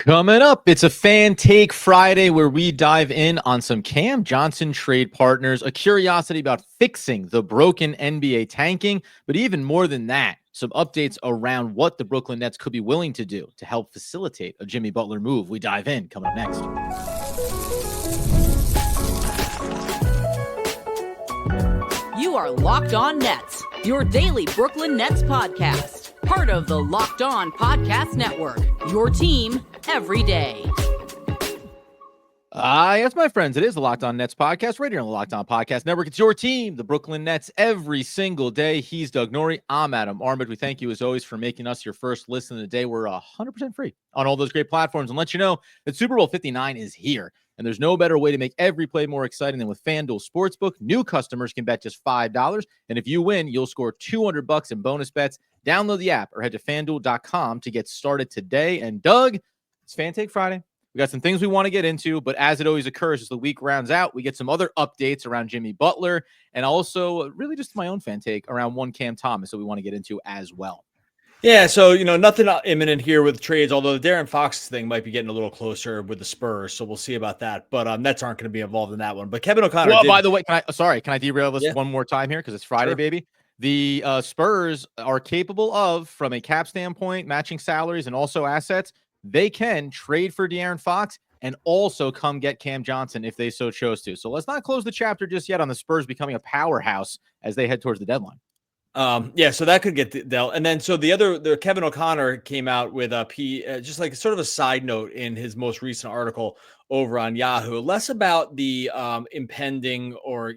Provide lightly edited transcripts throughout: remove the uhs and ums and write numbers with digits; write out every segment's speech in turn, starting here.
Coming up, it's a Fan Take Friday where we dive in on some Cam Johnson trade partners, a curiosity about fixing the broken NBA tanking, but even more than that, some updates around what the Brooklyn Nets could be willing to do to help facilitate a Jimmy Butler move. We dive in, coming up next. You are Locked On Nets, your daily Brooklyn Nets podcast. Part of the Locked On Podcast Network, your team every day. Yes, my friends, it is the Locked On Nets podcast right here on the Locked On Podcast Network. It's your team, the Brooklyn Nets, every single day. He's Doug Norrie. I'm Adam Armbid. We thank you, as always, for making us your first listen of the day. We're 100% free on all those great platforms, and let you know that Super Bowl 59 is here. And there's no better way to make every play more exciting than with FanDuel Sportsbook. New customers can bet just $5. And if you win, you'll score $200 in bonus bets. Download the app or head to FanDuel.com to get started today. And Doug, it's Fan Take Friday. We got some things we want to get into, but as it always occurs, as the week rounds out, we get some other updates around Jimmy Butler and also really just my own fan take around one Cam Thomas that we want to get into as well. Yeah, so, nothing imminent here with trades, although the Darren Fox thing might be getting a little closer with the Spurs, so we'll see about that. But Nets aren't going to be involved in that one. But Kevin O'Connor by the way, can I derail this one more time here because it's Friday, Sure. baby? The Spurs are capable of, from a cap standpoint, matching salaries and also assets, they can trade for De'Aaron Fox and also come get Cam Johnson if they so chose to. So let's not close the chapter just yet on the Spurs becoming a powerhouse as they head towards the deadline. So that could get dealt. And then, so the Kevin O'Connor came out with just like sort of a side note in his most recent article over on Yahoo, less about the impending or,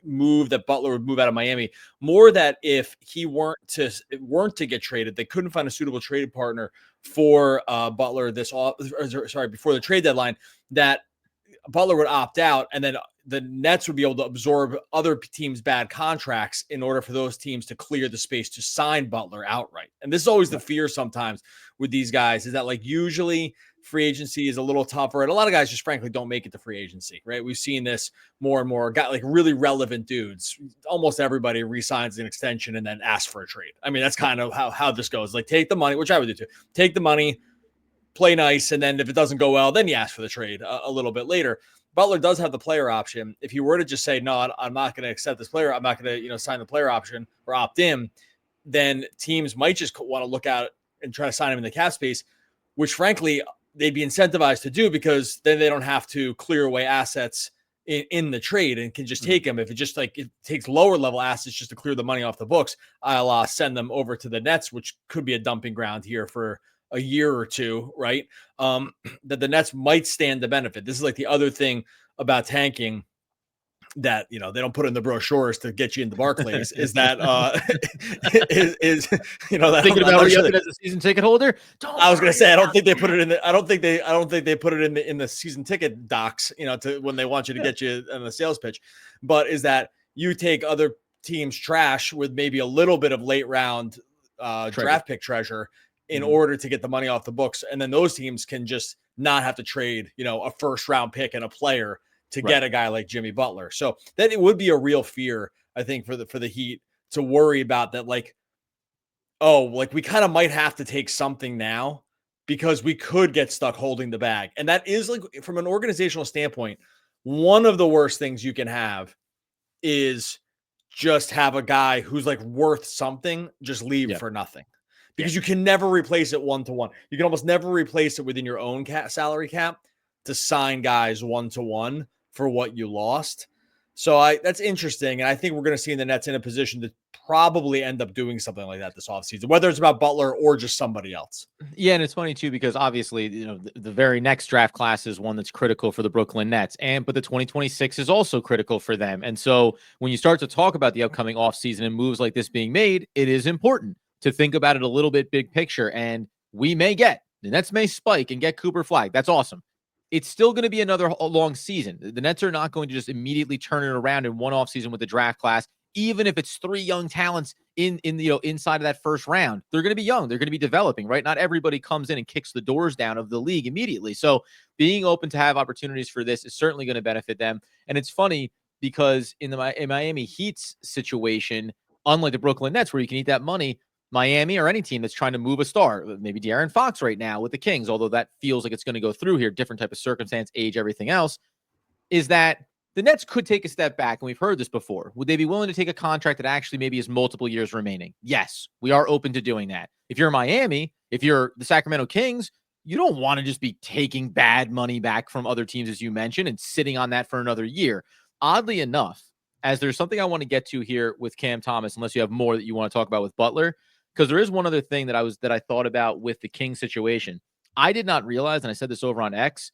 move that Butler would move out of Miami, more that if he weren't to get traded, they couldn't find a suitable trade partner for Butler before the trade deadline, that Butler would opt out, and then the Nets would be able to absorb other teams' bad contracts in order for those teams to clear the space to sign Butler outright. And this is always the fear sometimes with these guys, is that like usually free agency is a little tougher, and a lot of guys just frankly don't make it to free agency, right? We've seen this more and more. Got like really relevant dudes. Almost everybody re-signs an extension and then asks for a trade. I mean, that's kind of how this goes. Like, take the money, which I would do too. Take the money, play nice, and then if it doesn't go well, then you ask for the trade a little bit later. Butler does have the player option. If you were to just say, no, I'm not going to accept this player, I'm not going to, sign the player option or opt in, then teams might just want to look at it and try to sign him in the cap space, which frankly, they'd be incentivized to do because then they don't have to clear away assets in the trade and can just take them. If it takes lower level assets just to clear the money off the books, I'll send them over to the Nets, which could be a dumping ground here for a year or two, right? That the Nets might stand to benefit. This is like the other thing about tanking that, they don't put in the brochures to get you into Barclays is that, thinking about re-upping as a season ticket holder. I was going to say, I don't think they put it in the, I don't think they put it in the season ticket docs, to when they want you to get you on the sales pitch, but is that you take other teams' trash with maybe a little bit of late round draft pick treasure in order to get the money off the books. And then those teams can just not have to trade, a first round pick and a player to get a guy like Jimmy Butler. So that it would be a real fear, I think, for the Heat to worry about that. Like, we kind of might have to take something now because we could get stuck holding the bag. And that is, like, from an organizational standpoint, one of the worst things you can have is just have a guy who's like worth something, just leave for nothing. Because you can never replace it one-to-one. You can almost never replace it within your own salary cap to sign guys one-to-one for what you lost. So that's interesting. And I think we're going to see the Nets in a position to probably end up doing something like that this offseason, whether it's about Butler or just somebody else. Yeah, and it's funny, too, because obviously, the very next draft class is one that's critical for the Brooklyn Nets. But the 2026 is also critical for them. And so when you start to talk about the upcoming offseason and moves like this being made, it is important to think about it a little bit big picture. And the Nets may spike and get Cooper Flagg. That's awesome. It's still going to be another long season. The Nets are not going to just immediately turn it around in one offseason with the draft class, even if it's three young talents inside of that first round. They're going to be young. They're going to be developing, right? Not everybody comes in and kicks the doors down of the league immediately. So being open to have opportunities for this is certainly going to benefit them. And it's funny because in Miami Heat's situation, unlike the Brooklyn Nets where you can eat that money, Miami or any team that's trying to move a star, maybe De'Aaron Fox right now with the Kings, although that feels like it's going to go through here, different type of circumstance, age, everything else, is that the Nets could take a step back, and we've heard this before. Would they be willing to take a contract that actually maybe is multiple years remaining? Yes, we are open to doing that. If you're Miami, if you're the Sacramento Kings, you don't want to just be taking bad money back from other teams, as you mentioned, and sitting on that for another year. Oddly enough, as there's something I want to get to here with Cam Thomas, unless you have more that you want to talk about with Butler, because there is one other thing that I thought about with the Kings situation. I did not realize, and I said this over on X,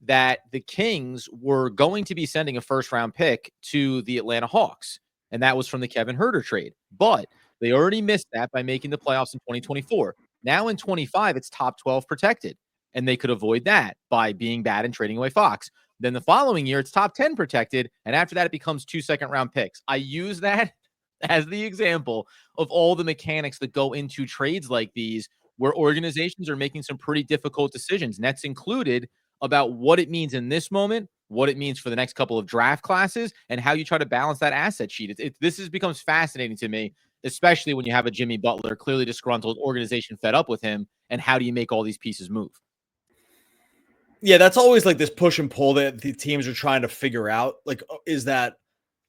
that the Kings were going to be sending a first-round pick to the Atlanta Hawks, and that was from the Kevin Huerter trade. But they already missed that by making the playoffs in 2024. Now in 25, it's top 12 protected, and they could avoid that by being bad and trading away Fox. Then the following year, it's top 10 protected, and after that, it becomes 2 second-round picks. I use that as the example of all the mechanics that go into trades like these, where organizations are making some pretty difficult decisions, Nets included, about what it means in this moment, what it means for the next couple of draft classes, and how you try to balance that asset sheet. This becomes fascinating to me, especially when you have a Jimmy Butler, clearly disgruntled, organization fed up with him, and how do you make all these pieces move? Yeah, that's always like this push and pull that the teams are trying to figure out. Like, is that,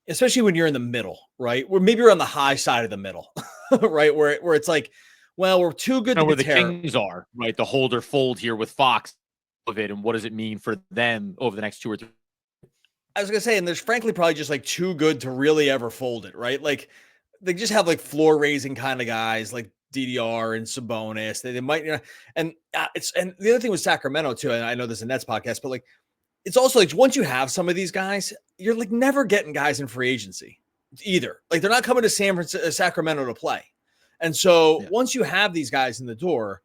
especially when you're in the middle, right? Where maybe you're on the high side of the middle, right? Where it's like, well, we're too good to where be the Kings are, right? The hold or fold here with Fox of it, and what does it mean for them over the next 2 or 3? I was gonna say, and there's frankly probably just like too good to really ever fold it, right? Like they just have like floor raising kind of guys like DDR and Sabonis. They might, and and the other thing with Sacramento too, and I know this is a Nets podcast, but like it's also like once you have some of these guys, you're like never getting guys in free agency either. Like they're not coming to Sacramento to play. And so once you have these guys in the door,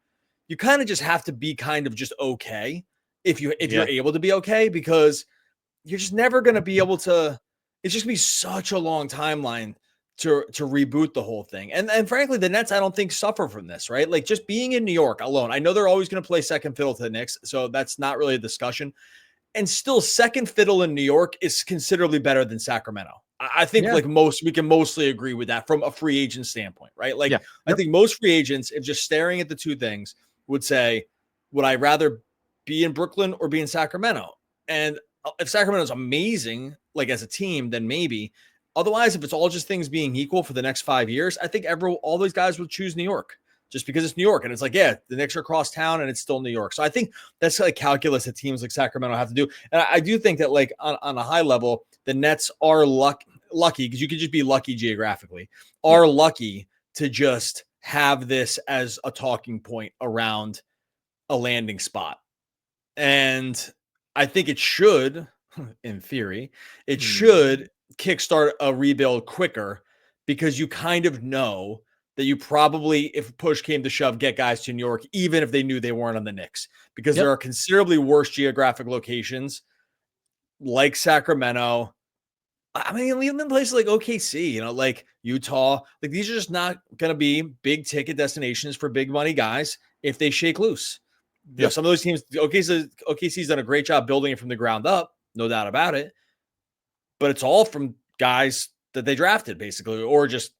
you kind of just have to be kind of just okay if you're able to be okay, because you're just never going to be able to. It's just gonna be such a long timeline to reboot the whole thing. And frankly, the Nets, I don't think, suffer from this, right? Like just being in New York alone. I know they're always going to play second fiddle to the Knicks, so that's not really a discussion. And still, second fiddle in New York is considerably better than Sacramento. I think we can mostly agree with that from a free agent standpoint, right? Like I think most free agents, if just staring at the two things, would say, would I rather be in Brooklyn or be in Sacramento? And if Sacramento is amazing, like as a team, then maybe. Otherwise, if it's all just things being equal for the next 5 years, I think all those guys would choose New York just because it's New York. And it's like, the Knicks are across town and it's still New York. So I think that's like calculus that teams like Sacramento have to do. And I do think that like on a high level, the Nets are lucky because you could just be lucky geographically, are lucky to just have this as a talking point around a landing spot. And I think it should, in theory, it should kickstart a rebuild quicker because you kind of know that you probably, if push came to shove, get guys to New York, even if they knew they weren't on the Knicks, because there are considerably worse geographic locations like Sacramento. I mean, even in places like OKC, like Utah, like these are just not going to be big ticket destinations for big money guys if they shake loose. Some of those teams, OKC's done a great job building it from the ground up, no doubt about it. But it's all from guys that they drafted, basically, or just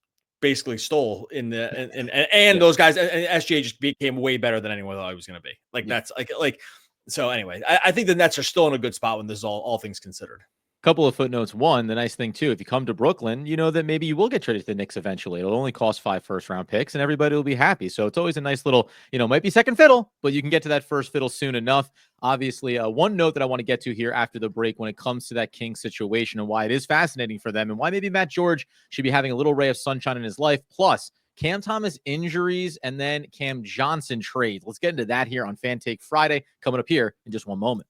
basically stole in the and those guys. And SGA just became way better than anyone thought he was going to be. Like that's like. So anyway, I think the Nets are still in a good spot when this is all things considered. Couple of footnotes. One, the nice thing too, if you come to Brooklyn, you know that maybe you will get traded to the Knicks eventually. It'll only cost 5 first-round picks, and everybody will be happy. So it's always a nice little, might be second fiddle, but you can get to that first fiddle soon enough. Obviously, one note that I want to get to here after the break when it comes to that Kings situation and why it is fascinating for them and why maybe Matt George should be having a little ray of sunshine in his life. Plus, Cam Thomas injuries and then Cam Johnson trades. Let's get into that here on Fan Take Friday, coming up here in just one moment.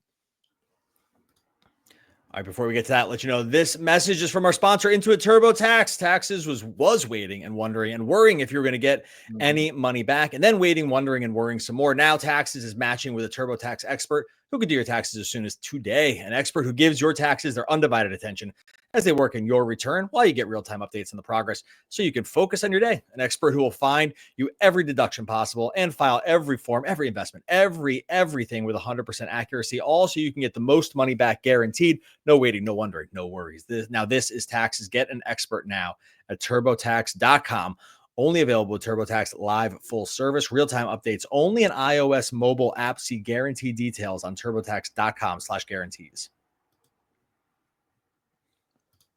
All right, before we get to that, let you know this message is from our sponsor, Intuit TurboTax. Taxes was waiting and wondering and worrying if you were going to get any money back, and then waiting, wondering, and worrying some more. Now Taxes is matching with a TurboTax expert who can do your taxes as soon as today. An expert who gives your taxes their undivided attention as they work in your return while you get real-time updates on the progress so you can focus on your day. An expert who will find you every deduction possible and file every form, every investment, everything with 100% accuracy, all so you can get the most money back guaranteed. No waiting, no wondering, no worries. This is Taxes. Get an expert now at TurboTax.com. Only available with TurboTax Live full service. Real-time updates only in iOS mobile app. See guaranteed details on turbotax.com/guarantees.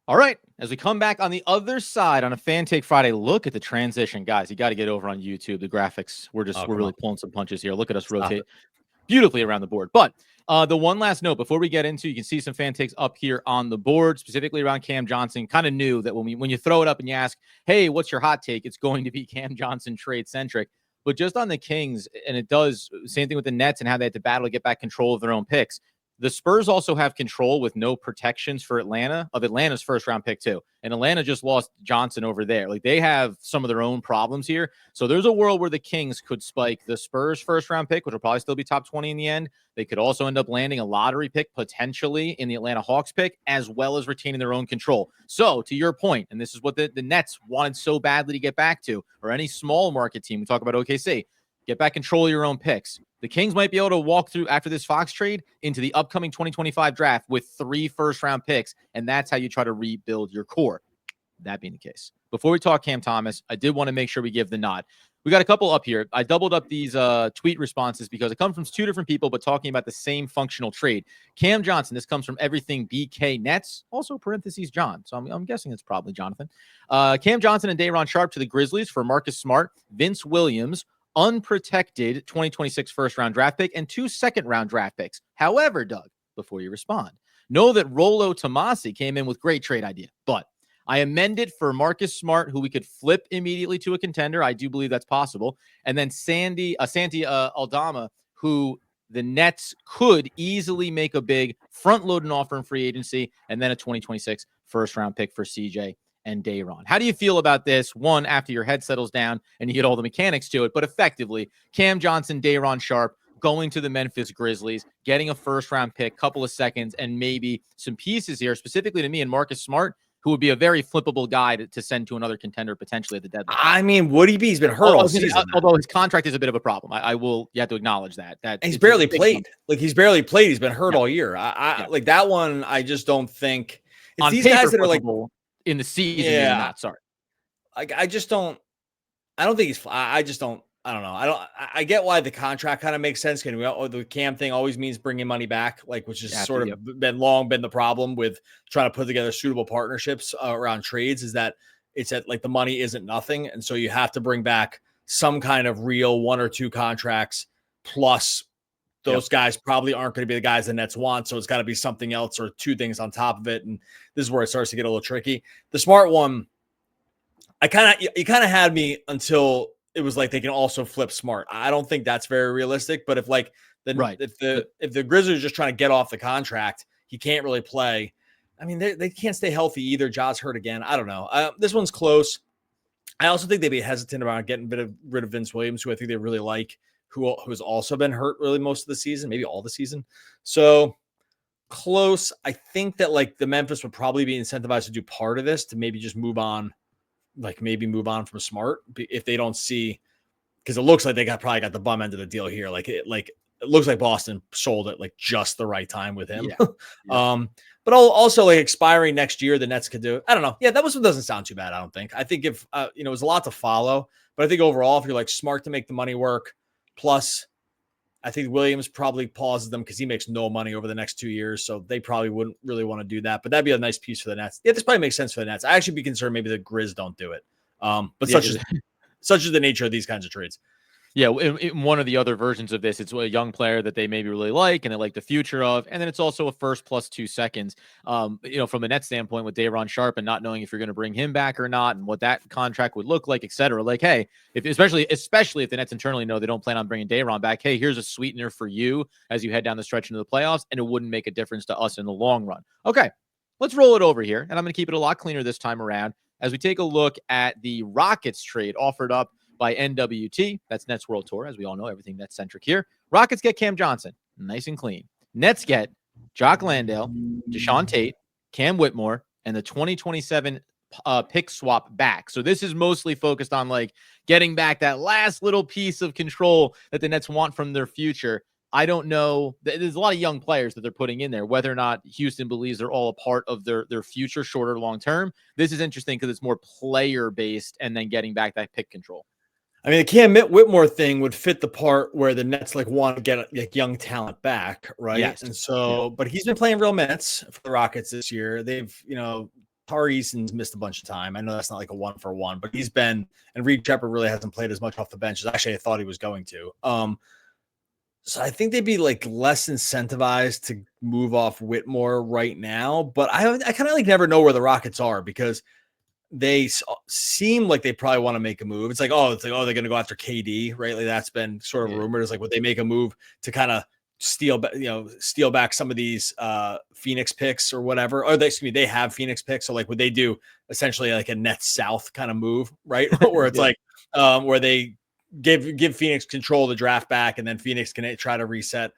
All right. As we come back on the other side on a Fan Take Friday, look at the transition, guys. You got to get over on YouTube. The graphics, we're really pulling some punches here. Look at us rotate beautifully around the board. But the one last note before we get into, you can see some fan takes up here on the board, specifically around Cam Johnson. Kind of knew that when you throw it up and you ask, hey, what's your hot take? It's going to be Cam Johnson trade centric. But just on the Kings, and it does same thing with the Nets and how they had to battle to get back control of their own picks. The Spurs also have control with no protections for Atlanta's first round pick too. And Atlanta just lost Johnson over there. Like, they have some of their own problems here. So there's a world where the Kings could spike the Spurs first round pick, which will probably still be top 20 in the end. They could also end up landing a lottery pick potentially in the Atlanta Hawks pick, as well as retaining their own control. So to your point, and this is what the Nets wanted so badly to get back to, or any small market team, we talk about OKC, get back control of your own picks. The Kings might be able to walk through after this Fox trade into the upcoming 2025 draft with 3 first-round picks, and that's how you try to rebuild your core. That being the case. Before we talk Cam Thomas, I did want to make sure we give the nod. We got a couple up here. I doubled up these tweet responses because it comes from 2 different people, but talking about the same functional trade. Cam Johnson, this comes from Everything BK Nets, also parentheses John. So I'm guessing it's probably Jonathan. Cam Johnson and Day'Ron Sharpe to the Grizzlies for Marcus Smart, Vince Williams, unprotected 2026 first-round draft pick, and 2 second-round draft picks. However, Doug, before you respond, know that Rollo Tomasi came in with great trade idea, but I amended for Marcus Smart, who we could flip immediately to a contender. I do believe that's possible. And then Santi Aldama, who the Nets could easily make a big front-loading offer in free agency, and then a 2026 first-round pick for CJ and Day'Ron. How do you feel about this? One, after your head settles down and you get all the mechanics to it, but effectively, Cam Johnson, Day'Ron Sharpe going to the Memphis Grizzlies, getting a first-round pick, couple of seconds, and maybe some pieces here, specifically to me and Marcus Smart, who would be a very flippable guy to send to another contender potentially at the deadline. I mean, would he be? He's been hurt all season. Although his contract is a bit of a problem. You have to acknowledge that. He's barely played. He's barely played. He's been hurt all year. Like that one, I just don't think. It's on these paper, guys that are like in the season, maybe not. Sorry. Like, I just don't think he's, I don't know. I get why the contract kind of makes sense. The Cam thing always means bringing money back, like, which is sort of been the problem with trying to put together suitable partnerships around trades, is that it's like the money isn't nothing. And so you have to bring back some kind of real 1 or 2 contracts, plus those guys probably aren't going to be the guys the Nets want. So it's got to be something else or 2 things on top of it. And this is where it starts to get a little tricky. The Smart one, you kind of had me until it was like they can also flip Smart. I don't think that's very realistic, but if the Grizzlies are just trying to get off the contract, he can't really play. I mean, they can't stay healthy either. Ja's hurt again. I don't know. This one's close. I also think they'd be hesitant about getting rid of Vince Williams, who I think they really like, who's also been hurt really most of the season, maybe all the season. So close. I think that like the Memphis would probably be incentivized to do part of this, to maybe just move on from Smart if they don't see, because it looks like they probably got the bum end of the deal here. It looks like Boston sold it like just the right time with him. But also like expiring next year, the Nets could do it. I don't know. Yeah, that doesn't sound too bad. I don't think. I think if it was a lot to follow, but I think overall, if you're like Smart to make the money work, plus I think Williams probably pauses them because he makes no money over the next 2 years. So they probably wouldn't really want to do that, but that'd be a nice piece for the Nets. Yeah, this probably makes sense for the Nets. I actually be concerned maybe the Grizz don't do it. But such is the nature of these kinds of trades. Yeah, in one of the other versions of this, it's a young player that they maybe really like and they like the future of, and then it's also a first plus 2 seconds. From a Net standpoint with Day'Ron Sharpe and not knowing if you're going to bring him back or not, and what that contract would look like, etc. Like, hey, especially if the Nets internally know they don't plan on bringing Day'Ron back, hey, here's a sweetener for you as you head down the stretch into the playoffs, and it wouldn't make a difference to us in the long run. Okay, let's roll it over here, and I'm going to keep it a lot cleaner this time around as we take a look at the Rockets trade offered up by NWT. That's Nets World Tour. As we all know, everything Nets centric here. Rockets get Cam Johnson. Nice and clean. Nets get Jock Landale, Deshaun Tate, Cam Whitmore, and the 2027 pick swap back. So this is mostly focused on like getting back that last little piece of control that the Nets want from their future. I don't know. There's a lot of young players that they're putting in there, whether or not Houston believes they're all a part of their future, short or long term. This is interesting because it's more player based and then getting back that pick control. I mean, the Cam Whitmore thing would fit the part where the Nets like want to get like young talent back, right? Yes. And so, but he's been playing real minutes for the Rockets this year. They've, Tari Eason's missed a bunch of time. I know that's not like a 1-for-1, but he's been, and Reed Shepard really hasn't played as much off the bench as actually I thought he was going to. So I think they'd be like less incentivized to move off Whitmore right now, but I kind of like never know where the Rockets are because they seem like they probably want to make a move. It's like, oh, they're going to go after KD, right? Like that's been sort of rumored. It's like, would they make a move to kind of steal back some of these Phoenix picks or whatever? Or they have Phoenix picks. So like, would they do essentially like a Nets South kind of move, right? Where it's like, where they give Phoenix control of the draft back and then Phoenix can try to reset.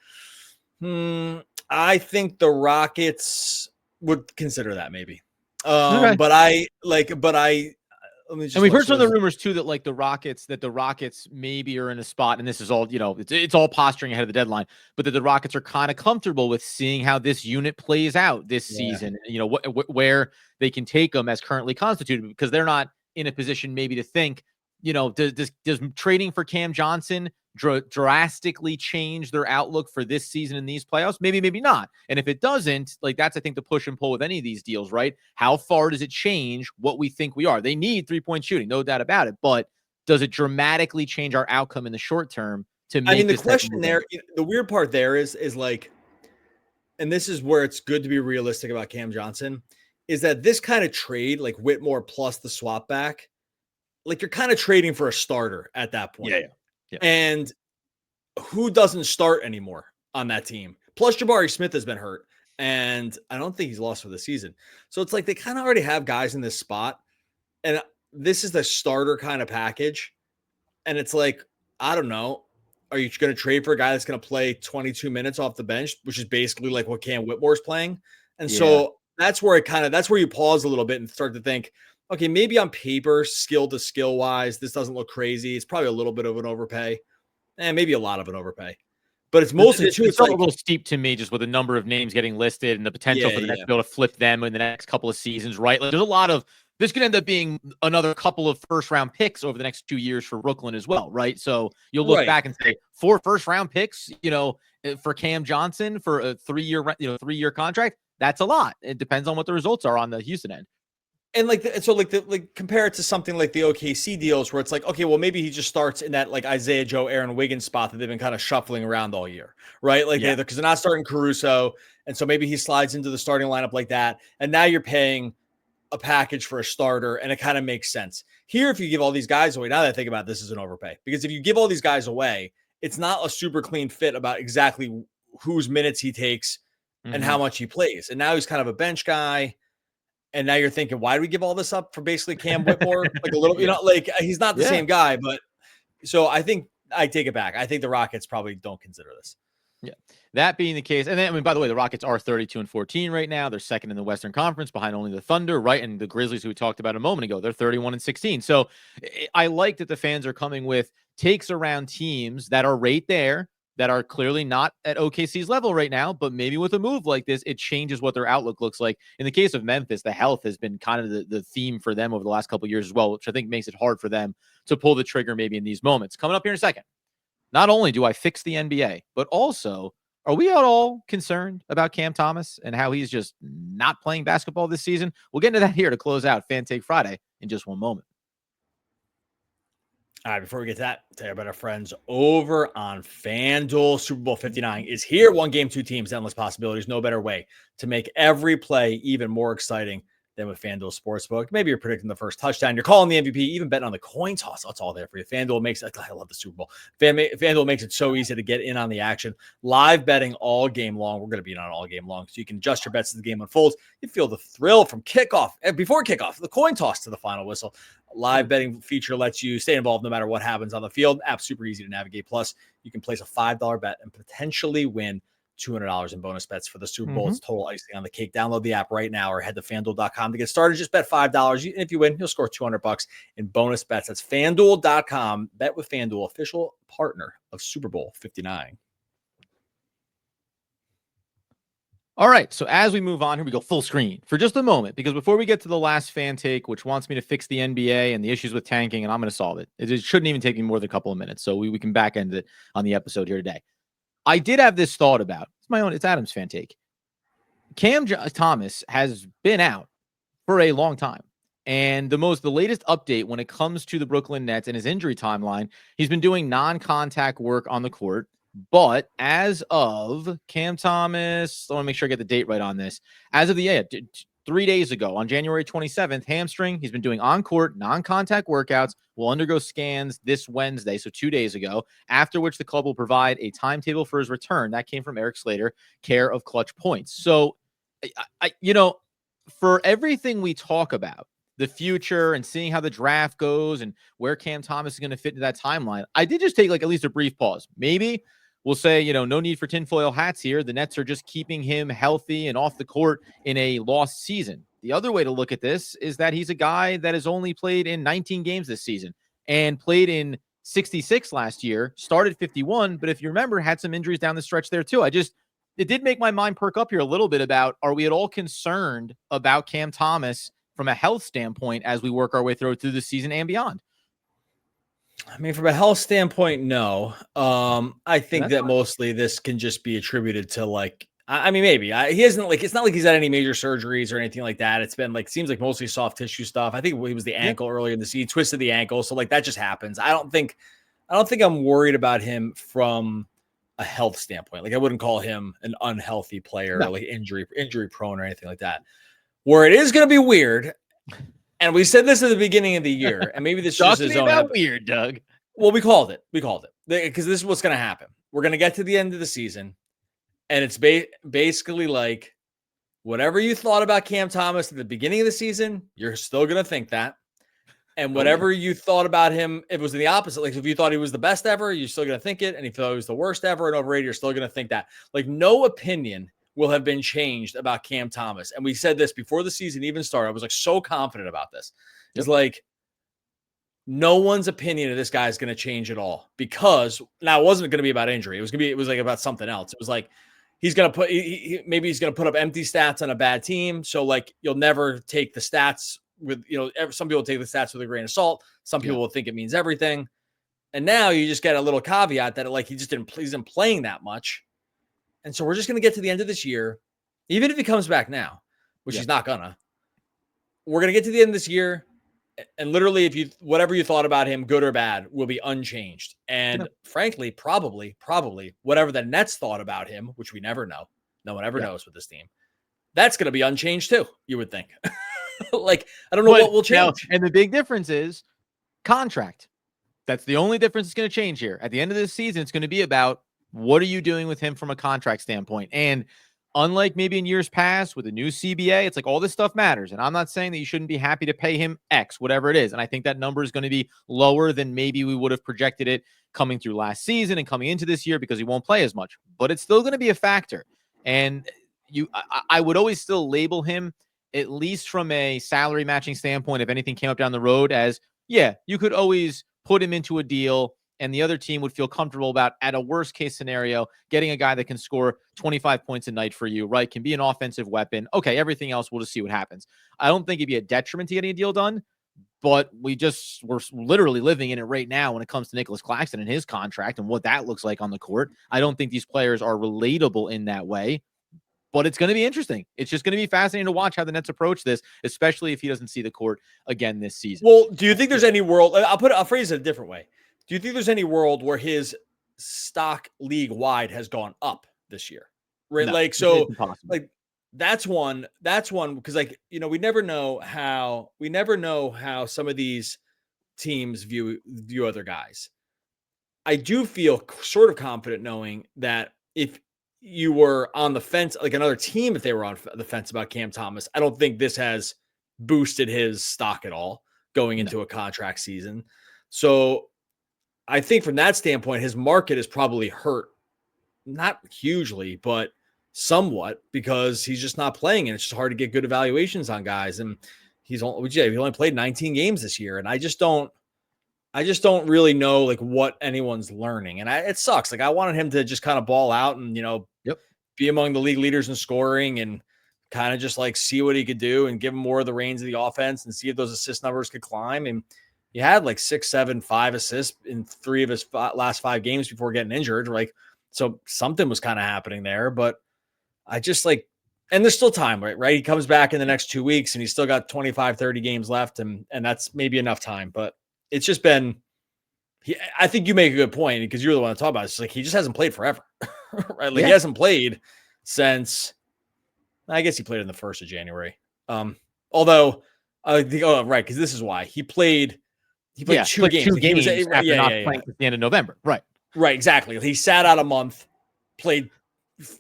I think the Rockets would consider that maybe. Okay. But let me just, and we've heard some of the rumors too that like the Rockets maybe are in a spot, and this is all, it's all posturing ahead of the deadline, but that the Rockets are kind of comfortable with seeing how this unit plays out this season, where they can take them as currently constituted, because they're not in a position maybe to think, does trading for Cam Johnson drastically change their outlook for this season in these playoffs? Maybe not. And if it doesn't, like that's, I think, the push and pull with any of these deals, right? How far does it change what we think we are? They need 3-point shooting, no doubt about it. But does it dramatically change our outcome in the short term to make the question there, the weird part there is like, and this is where it's good to be realistic about Cam Johnson, is that this kind of trade, like Whitmore plus the swap back, like you're kind of trading for a starter at that point. Yeah. And who doesn't start anymore on that team? Plus Jabari Smith has been hurt, and I don't think he's lost for the season. So it's like they kind of already have guys in this spot, and this is the starter kind of package. And it's like, I don't know. Are you going to trade for a guy that's going to play 22 minutes off the bench, which is basically like what Cam Whitmore's playing? And so that's where that's where you pause a little bit and start to think, okay, maybe on paper, skill to skill wise, this doesn't look crazy. It's probably a little bit of an overpay, and maybe a lot of an overpay. But it's mostly too. It's like a little steep to me, just with the number of names getting listed and the potential for the Nets to be able to flip them in the next couple of seasons, right? Like, there's a lot of this could end up being another couple of first-round picks over the next 2 years for Brooklyn as well, right? So you'll look back and say 4 first-round picks, for Cam Johnson for a 3-year contract. That's a lot. It depends on what the results are on the Houston end. And compare it to something like the OKC deals where it's like, okay, well, maybe he just starts in that like Isaiah Joe, Aaron Wiggins spot that they've been kind of shuffling around all year, right? Like, because they're not starting Caruso. And so maybe he slides into the starting lineup like that. And now you're paying a package for a starter, and it kind of makes sense. Here, if you give all these guys away, now that I think about it, this is an overpay. Because if you give all these guys away, it's not a super clean fit about exactly whose minutes he takes and how much he plays. And now he's kind of a bench guy. And now you're thinking, why do we give all this up for basically Cam Whitmore? Like a little, he's not the same guy, but so I think I take it back. I think the Rockets probably don't consider this. Yeah. That being the case. And then, by the way, the Rockets are 32-14 right now. They're second in the Western Conference behind only the Thunder, right? And the Grizzlies, who we talked about a moment ago, they're 31-16. So I like that the fans are coming with takes around teams that are right there, that are clearly not at OKC's level right now, but maybe with a move like this, it changes what their outlook looks like. In the case of Memphis, the health has been kind of the theme for them over the last couple of years as well, which I think makes it hard for them to pull the trigger maybe in these moments. Coming up here in a second, not only do I fix the NBA, but also, are we at all concerned about Cam Thomas and how he's just not playing basketball this season? We'll get into that here to close out Fan Take Friday in just one moment. All right, before we get to that, tell you about our friends over on FanDuel. Super Bowl 59 is here. 1 game, 2 teams, endless possibilities. No better way to make every play even more exciting than with FanDuel Sportsbook. Maybe you're predicting the first touchdown. You're calling the MVP, even betting on the coin toss. That's all there for you. FanDuel makes it, I love the Super Bowl. FanDuel makes it so easy to get in on the action. Live betting all game long. We're going to be on all game long, so you can adjust your bets as the game unfolds. You feel the thrill from kickoff, before kickoff, the coin toss to the final whistle. Live betting feature lets you stay involved no matter what happens on the field. App super easy to navigate. Plus, you can place a $5 bet and potentially win $200 in bonus bets for the Super Bowl. It's total icing on the cake. Download the app right now or head to FanDuel.com to get started. Just bet $5. And if you win, you'll score $200 in bonus bets. That's FanDuel.com. Bet with FanDuel, official partner of Super Bowl 59. All right. So as we move on, here we go full screen for just a moment, because before we get to the last fan take, which wants me to fix the NBA and the issues with tanking, and I'm going to solve it. It shouldn't even take me more than a couple of minutes. So we can back end it on the episode here today. I did have this thought about it's Adam's fan take. Thomas has been out for a long time. And the latest update when it comes to the Brooklyn Nets and his injury timeline, he's been doing non-contact work on the court. But as of Cam Thomas, I want to make sure I get the date right on this. As of 3 days ago, on January 27th, hamstring, he's been doing on-court, non-contact workouts, will undergo scans this Wednesday, so 2 days ago, after which the club will provide a timetable for his return. That came from Eric Slater, care of Clutch Points. So, for everything we talk about, the future and seeing how the draft goes and where Cam Thomas is going to fit into that timeline, I did just take at least a brief pause. Maybe we'll say, no need for tinfoil hats here. The Nets are just keeping him healthy and off the court in a lost season. The other way to look at this is that he's a guy that has only played in 19 games this season and played in 66 last year, started 51. But if you remember, had some injuries down the stretch there too. It did make my mind perk up here a little bit about, are we at all concerned about Cam Thomas from a health standpoint as we work our way through the season and beyond? I mean, from a health standpoint, no. I think that mostly this can just be attributed to maybe he isn't it's not like he's had any major surgeries or anything like that. It's been seems like mostly soft tissue stuff. I think it was the ankle earlier in the season, twisted the ankle. So that just happens. I don't think I'm worried about him from a health standpoint. I wouldn't call him an unhealthy player, injury prone or anything like that. Where it is going to be weird. And we said this at the beginning of the year, and maybe this just is weird, Doug. Well, we called it because this is what's going to happen. We're going to get to the end of the season, and it's basically whatever you thought about Cam Thomas at the beginning of the season, you're still going to think that. And whatever you thought about him, if it was the opposite, if you thought he was the best ever, you're still going to think it. And if you thought he was the worst ever and overrated, you're still going to think that. No opinion will have been changed about Cam Thomas. And we said this before the season even started. I was so confident about this. It's no one's opinion of this guy is going to change at all, because now it wasn't going to be about injury. It was about something else. It was he's going to maybe he's going to put up empty stats on a bad team. So you'll never take the stats with, some people take the stats with a grain of salt. Some people will think it means everything. And now you just get a little caveat that he just isn't playing that much. And so we're just going to get to the end of this year, even if he comes back now, which he's not gonna. We're going to get to the end of this year, and literally, whatever you thought about him, good or bad, will be unchanged. And frankly, probably whatever the Nets thought about him, which we never know, no one ever knows with this team, that's going to be unchanged too. You would think. I don't know what will change. And the big difference is contract. That's the only difference that's going to change here. At the end of this season, it's going to be about, what are you doing with him from a contract standpoint? And unlike maybe in years past with the new CBA, it's all this stuff matters. And I'm not saying that you shouldn't be happy to pay him X, whatever it is. And I think that number is going to be lower than maybe we would have projected it coming through last season and coming into this year, because he won't play as much. But it's still going to be a factor. And I would always still label him, at least from a salary matching standpoint, if anything came up down the road, as, you could always put him into a deal and the other team would feel comfortable about, at a worst case scenario, getting a guy that can score 25 points a night for you, right? Can be an offensive weapon. Okay, everything else, we'll just see what happens. I don't think it'd be a detriment to getting a deal done, but we're literally living in it right now when it comes to Nicholas Claxton and his contract and what that looks like on the court. I don't think these players are relatable in that way, but it's going to be interesting. It's just going to be fascinating to watch how the Nets approach this, especially if he doesn't see the court again this season. Well, do you think there's any world, I'll phrase it a different way. Do you think there's any world where his stock league wide has gone up this year? Right. No, that's one because we never know how some of these teams view other guys. I do feel sort of confident knowing that if you were on the fence, another team, if they were on the fence about Cam Thomas, I don't think this has boosted his stock at all going into a contract season. So I think from that standpoint, his market is probably hurt, not hugely, but somewhat, because he's just not playing, and it's just hard to get good evaluations on guys. And he only played 19 games this year, and I just don't really know what anyone's learning, and it sucks. I wanted him to just kind of ball out and be among the league leaders in scoring and kind of just like see what he could do and give him more of the reins of the offense and see if those assist numbers could climb. And he had like 6, 7, 5 assists in 3 of his last 5 games before getting injured. Like, so something was kind of happening there, but I just like, and there's still time, right? He comes back in the next 2 weeks and he's still got 25, 30 games left. And that's maybe enough time, but it's just been, I think you make a good point because you're the one to talk about it. It's like, he just hasn't played forever, right? Like he hasn't played since, I guess he played in the 1st of January. Although right. Cause this is why he played 2 games. 2 games after not playing at the end of November. Right. Right. Exactly. He sat out a month, played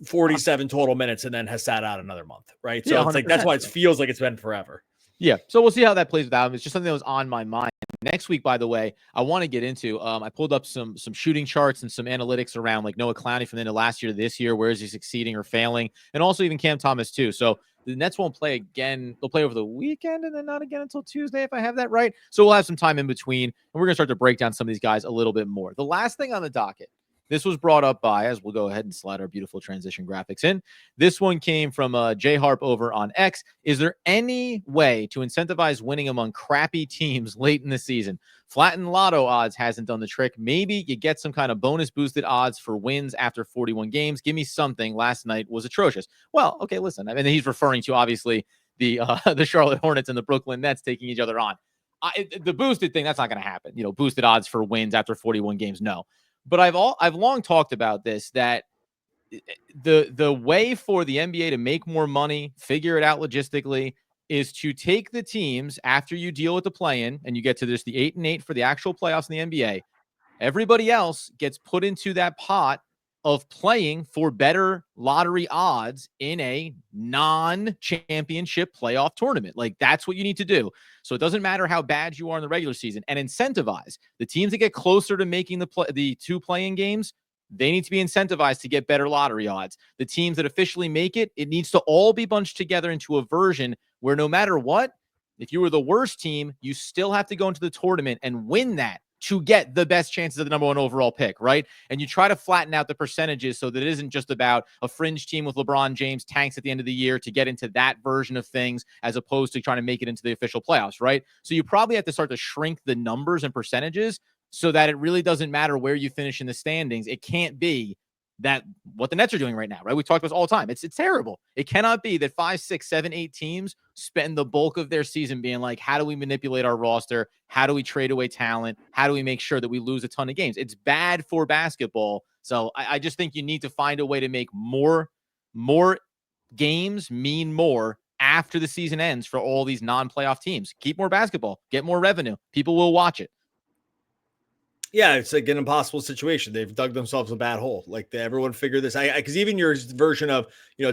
47 total minutes, and then has sat out another month. Right. So it's like, that's why it feels like it's been forever. Yeah. So we'll see how that plays without him. It's just something that was on my mind. Next week, by the way, I want to get into, I pulled up some shooting charts and some analytics around like Noah Clowney from the end of last year to this year. Where is he succeeding or failing? And also even Cam Thomas too. So the Nets won't play again. They'll play over the weekend and then not again until Tuesday, if I have that right. So we'll have some time in between, and we're going to start to break down some of these guys a little bit more. The last thing on the docket, this was brought up by, as we'll go ahead and slide our beautiful transition graphics in. This one came from J Harp over on X. Is there any way to incentivize winning among crappy teams late in the season? Flattened lotto odds hasn't done the trick. Maybe you get some kind of bonus boosted odds for wins after 41 games. Give me something. Last night was atrocious. Well, okay, listen. I mean, he's referring to obviously the Charlotte Hornets and the Brooklyn Nets taking each other on. The boosted thing, that's not going to happen. You know, boosted odds for wins after 41 games. No. But I've long talked about this, that the way for the NBA to make more money, figure it out logistically, is to take the teams after you deal with the play-in and you get to this, the 8-8 for the actual playoffs in the NBA. Everybody else gets put into that pot of playing for better lottery odds in a non-championship playoff tournament. Like, that's what you need to do. So it doesn't matter how bad you are in the regular season, and incentivize the teams that get closer to making the 2 play-in games. They need to be incentivized to get better lottery odds. The teams that officially make it, it needs to all be bunched together into a version where no matter what, if you were the worst team, you still have to go into the tournament and win that to get the best chances of the number 1 overall pick, right? And you try to flatten out the percentages so that it isn't just about a fringe team with LeBron James tanks at the end of the year to get into that version of things, as opposed to trying to make it into the official playoffs, right? So you probably have to start to shrink the numbers and percentages so that it really doesn't matter where you finish in the standings. It can't be that what the Nets are doing right now, right? We talk about this all the time. It's terrible. It cannot be that 5, 6, 7, 8 teams spend the bulk of their season being like, how do we manipulate our roster? How do we trade away talent? How do we make sure that we lose a ton of games? It's bad for basketball. So I just think you need to find a way to make more games mean more after the season ends for all these non-playoff teams. Keep more basketball, get more revenue. People will watch it. Yeah, it's like an impossible situation. They've dug themselves a bad hole. Like, everyone figure this. Because even your version of,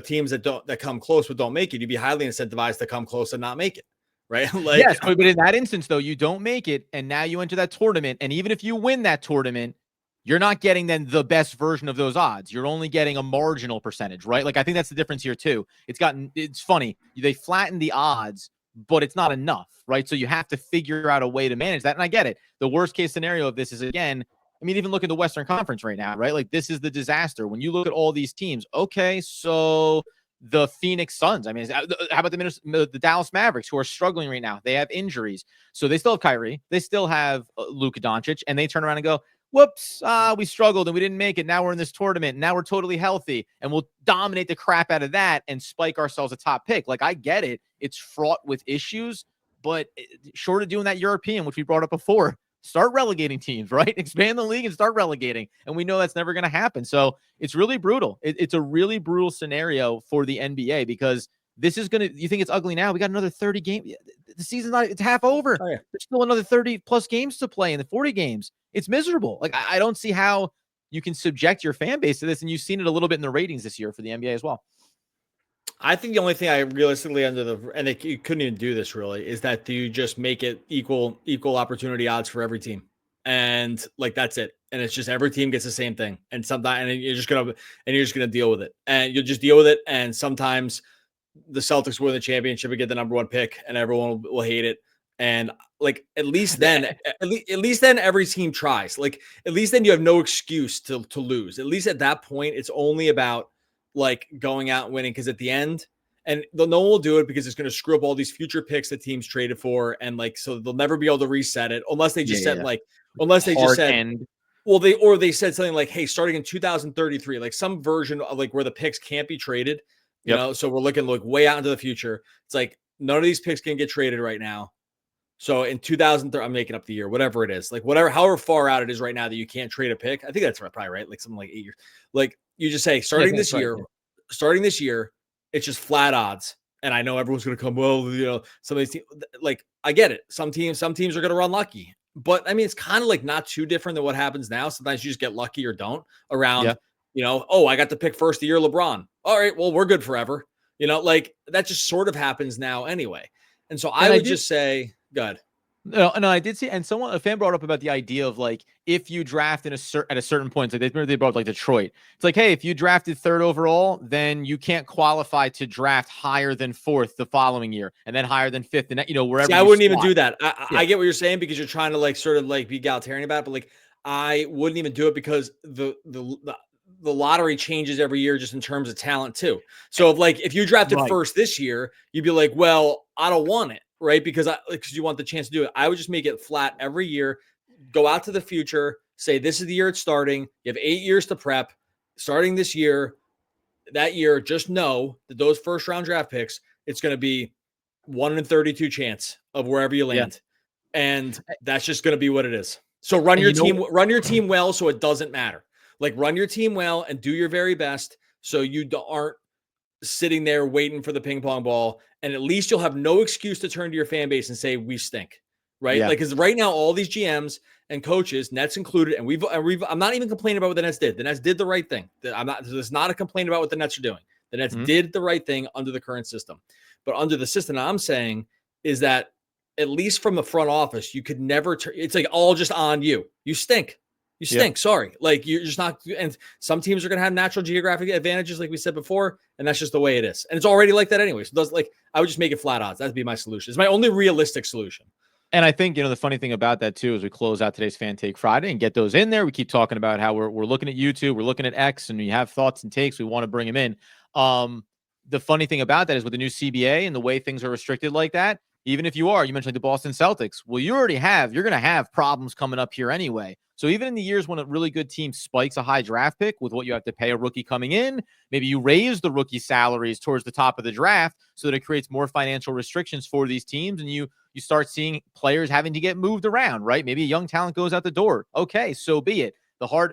teams that come close but don't make it, you'd be highly incentivized to come close and not make it, right? Like, yes, but in that instance, though, you don't make it, and now you enter that tournament, and even if you win that tournament, you're not getting then the best version of those odds. You're only getting a marginal percentage, right? Like, I think that's the difference here too. It's funny. They flatten the odds, but it's not enough, right? So you have to figure out a way to manage that. And I get it. The worst case scenario of this is, again, I mean, even look at the Western Conference right now, right? Like, this is the disaster. When you look at all these teams, okay, so the Phoenix Suns, I mean, how about the Dallas Mavericks, who are struggling right now? They have injuries. So they still have Kyrie. They still have Luka Doncic, and they turn around and go, whoops, we struggled and we didn't make it. Now we're in this tournament. Now we're totally healthy, and we'll dominate the crap out of that and spike ourselves a top pick. Like, I get it. It's fraught with issues, but short of doing that European, which we brought up before, start relegating teams, right? Expand the league and start relegating. And we know that's never going to happen. So it's really brutal. It's a really brutal scenario for the NBA, because this is going to, you think it's ugly now? We got another 30 games. The season's it's half over. Oh, yeah. There's still another 30 plus games to play in the 40 games. It's miserable. Like, I don't see how you can subject your fan base to this. And you've seen it a little bit in the ratings this year for the NBA as well. I think the only thing I realistically you couldn't even do this really, is that you just make it equal opportunity odds for every team. And like, that's it. And it's just every team gets the same thing. And sometimes, and you're just going to deal with it, and you'll just deal with it. And sometimes the Celtics win the championship and get the number 1 pick, and everyone will hate it. And like, at least then every team tries. Like, at least then you have no excuse to lose. At least at that point, it's only about like going out and winning, because at the end, and no one will do it because it's going to screw up all these future picks that teams traded for, and like so they'll never be able to reset it unless they just said end. well, they said something like, hey, starting in 2033, like some version of like where the picks can't be traded, you know, so we're looking like way out into the future. It's like none of these picks can get traded right now. So in 2030, I'm making up the year, whatever it is, like however far out it is right now that you can't trade a pick. I think that's probably right. Like something like 8 years. Like you just say starting this year, it's just flat odds. And I know everyone's going to come, well, you know, some of these teams, like I get it. Some teams are going to run lucky. But I mean, it's kind of like not too different than what happens now. Sometimes you just get lucky or don't around, you know, oh, I got to pick first the year LeBron. All right, well, we're good forever. You know, like that just sort of happens now anyway. And so I would just say, good. No, I did see, and a fan brought up about the idea of like if you draft at a certain point, like they brought up like Detroit. It's like, hey, if you drafted 3rd overall, then you can't qualify to draft higher than 4th the following year, and then higher than 5th, and you know wherever. See, I wouldn't even do that. I get what you're saying because you're trying to like sort of like be egalitarian about it, but like I wouldn't even do it because the lottery changes every year just in terms of talent too. So if you drafted first this year, you'd be like, well, I don't want it. Right. Because you want the chance to do it. I would just make it flat every year, go out to the future, say, this is the year it's starting. You have 8 years to prep starting this year, that year. Just know that those first round draft picks, it's going to be 1 in 32 chance of wherever you land. Yeah. And that's just going to be what it is. So run your team well. So it doesn't matter. Like run your team well and do your very best. So you aren't sitting there waiting for the ping pong ball, and at least you'll have no excuse to turn to your fan base and say we stink, right? Yeah. Like, because right now all these GMs and coaches, Nets included, and I'm not even complaining about what the Nets did. The Nets did the right thing. There's not a complaint about what the Nets are doing. The Nets did the right thing under the current system, but under the system I'm saying is that at least from the front office, you could never it's like all just on you. You stink. You stink. Yeah. Sorry. Like you're just not. And some teams are going to have natural geographic advantages, like we said before. And that's just the way it is. And it's already like that anyway. So I would just make it flat odds. That'd be my solution. It's my only realistic solution. And I think, the funny thing about that too, is we close out today's Fan Take Friday and get those in there. We keep talking about how we're looking at YouTube, we're looking at X, and we have thoughts and takes. We want to bring them in. The funny thing about that is with the new CBA and the way things are restricted like that, even if you mentioned like the Boston Celtics, well, you're going to have problems coming up here anyway. So even in the years when a really good team spikes a high draft pick with what you have to pay a rookie coming in, maybe you raise the rookie salaries towards the top of the draft so that it creates more financial restrictions for these teams. And you start seeing players having to get moved around, right? Maybe a young talent goes out the door. Okay, so be it.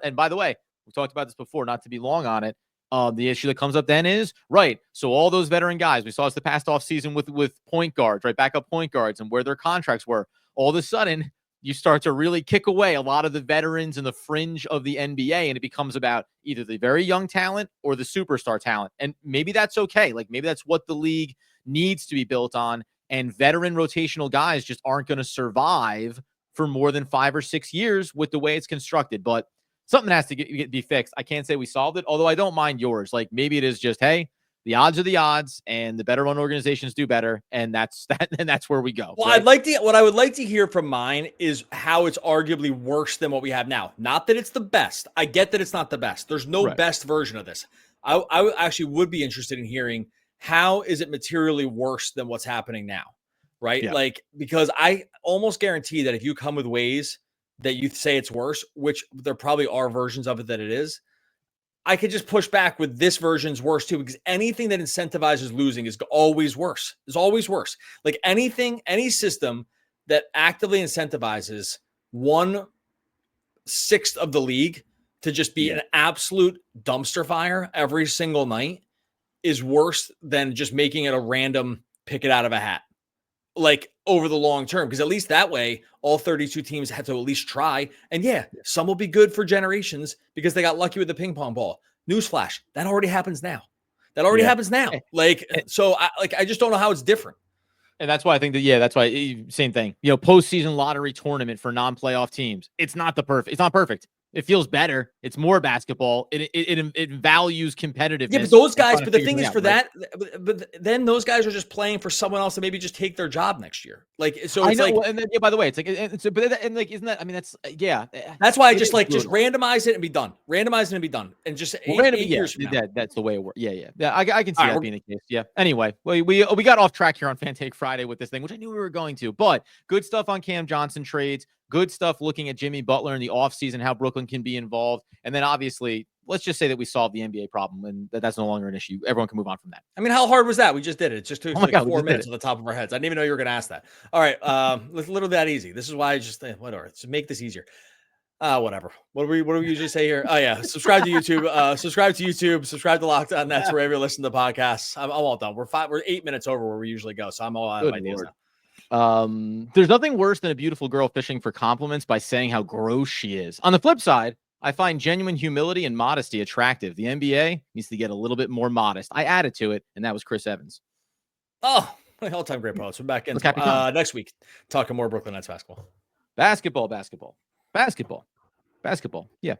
And by the way, we talked about this before, not to be long on it. The issue that comes up then is, right, so all those veteran guys, we saw this the past offseason with point guards, right, backup point guards and where their contracts were. All of a sudden, you start to really kick away a lot of the veterans and the fringe of the NBA, and it becomes about either the very young talent or the superstar talent. And maybe that's okay. Like maybe that's what the league needs to be built on, and veteran rotational guys just aren't going to survive for more than 5 or 6 years with the way it's constructed. But something has to be fixed. I can't say we solved it, although I don't mind yours. Like maybe it is just, hey, the odds are the odds, and the better run organizations do better, and that's that, and that's where we go. Well, right? What I would like to hear from mine is how it's arguably worse than what we have now. Not that it's the best. I get that it's not the best. There's no best version of this. I actually would be interested in hearing how is it materially worse than what's happening now, right? Yeah. Like, because I almost guarantee that if you come with ways that you say it's worse, which there probably are versions of it that it is, I could just push back with this version's worse too, because anything that incentivizes losing is always worse. It's always worse. Like any system that actively incentivizes 1/6 of the league to just be an absolute dumpster fire every single night is worse than just making it a random pick it out of a hat. Like over the long term, because at least that way, all 32 teams had to at least try. And some will be good for generations because they got lucky with the ping pong ball. Newsflash, that already happens now. Happens now. Like, so I just don't know how it's different. And that's why I think that's why same thing. Postseason lottery tournament for non-playoff teams. It's not perfect. It feels better. It's more basketball. It values competitiveness. Yeah, but those guys. But the figure thing is, out, for right? that, but then those guys are just playing for someone else to maybe just take their job next year. Like, so I it's know. like, Well, and then, yeah, by the way, it's like, and like, isn't that? I mean, that's that's why I it just is like just brutal. randomize it and be done. Randomize it and be done. And just Well, eight, random, 8 yeah, years from now. that's the way it works. Yeah. I can see All right, that being the case. Yeah. Anyway, we got off track here on Fan Take Friday with this thing, which I knew we were going to, but good stuff on Cam Johnson trades. Good stuff looking at Jimmy Butler in the offseason, how Brooklyn can be involved. And then obviously, let's just say that we solved the NBA problem and that's no longer an issue. Everyone can move on from that. I mean, how hard was that? We just did it. It just took Oh my like God, 4 minutes on the top of our heads. I didn't even know you were going to ask that. All right. It's literally that easy. This is why I just think, whatever, to make this easier. Whatever. What do we usually say here? Oh yeah. Subscribe to YouTube. Subscribe to Locked On Nets wherever you listen to podcasts. I'm all done. We're 8 minutes over where we usually go. So I'm all out of ideas now. There's nothing worse than a beautiful girl fishing for compliments by saying how gross she is. On the flip side, I find genuine humility and modesty attractive. The NBA needs to get a little bit more modest. I added to it, and that was Chris Evans. Oh, my all-time great post. We're back in next week talking more Brooklyn Nets basketball. Basketball. Yeah.